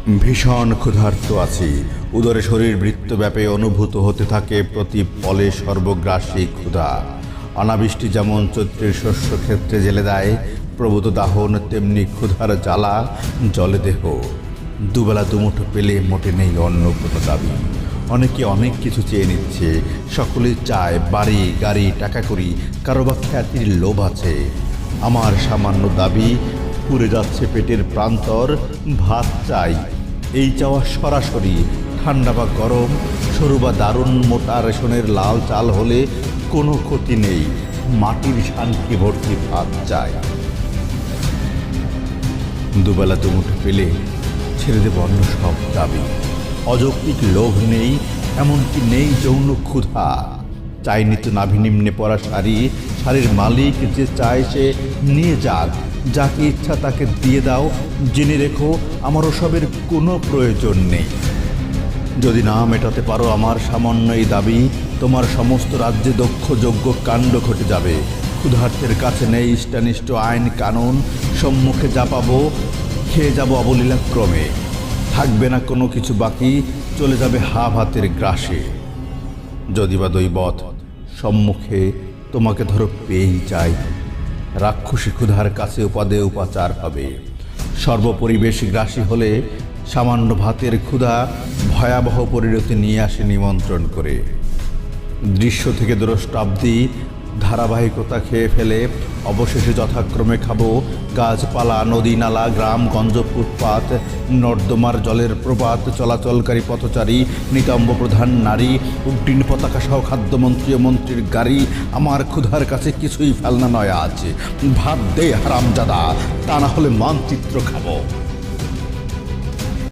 ভীষণ ক্ষুধার্ত আছি। উদরে শরীর বৃত্তব্যাপে অনুভূত হতে থাকে প্রতি পলে সর্বগ্রাসী ক্ষুধা। অনাবৃষ্টি যেমন চৈত্রের শস্য ক্ষেত্রে জেলে দেয় প্রভূত দাহন, তেমনি ক্ষুধার জ্বালা জলে দেহ। দুবেলা দুমুঠো পেলে মোটে নেই অন্য কোনো দাবি। অনেকে অনেক কিছু চেয়ে নিচ্ছে, সকলেই চায় বাড়ি, গাড়ি, টাকা কড়ি, কারো বা খ্যাতির লোভ আছে। আমার সামান্য দাবি, পুড়ে যাচ্ছে পেটের প্রান্তর, ভাত চাই। এই চাওয়া সরাসরি, ঠান্ডা বা গরম, সরু বা দারুণ, মোটা রেশনের লাল চাল হলে কোনো ক্ষতি নেই, মাটির শান্তি ভর্তি ভাত চাই। দুবেলা দুমুঠো পেলে ছেড়ে দেব অন্য সব দাবি। অযৌক্তিক লোভ নেই, এমনকি নেই যৌন ক্ষুধা। চাইনি তো নাভি নিম্নে পড়া শাড়ি, শাড়ির মালিক যে চায় সে নিয়ে যাক, যাকে ইচ্ছা তাকে দিয়ে দাও। জেনে রেখো আমার ওসবের কোনো প্রয়োজন নেই। যদি না মেটাতে পারো আমার সামান্য এই দাবি, তোমার সমস্ত রাজ্যে দক্ষ যোগ্য কাণ্ড ঘটে যাবে। ক্ষুধার্তের কাছে নেই ইষ্টানিষ্ট আইন কানুন, সম্মুখে যা পাবো খেয়ে যাব অবলীলাক্রমে। থাকবে না কোনো কিছু বাকি, চলে যাবে হা ভাতের গ্রাসে। যদি বা দৈবত সম্মুখে তোমাকে ধরো পেয়েই চাই, রাক্ষসী ক্ষুধার কাছে উপাদে উপাচার হবে। সর্বপরিবেশ গ্রাসী হলে সামান্য ভাতের ক্ষুধা ভয়াবহ পরিণতি নিয়ে আসে নিমন্ত্রণ করে। দৃশ্য থেকে দ্রষ্টাব্দি ধারাবাহিকতা খেয়ে ফেলে অবশেষে যথাক্রমে খাবো গাছপালা, নদী নালা, গ্রামগঞ্জ, ফুটপাত, নর্দমার জলের প্রপাত, চলাচলকারী পথচারী, নিতম্ব প্রধান নারী, উড্ডীন পতাকা সহ খাদ্যমন্ত্রী ও মন্ত্রীর গাড়ি। আমার ক্ষুধার কাছে কিছুই ফেলনা নয় আজ। ভাত দে হারামজাদা, তা না হলে মানচিত্র খাবো।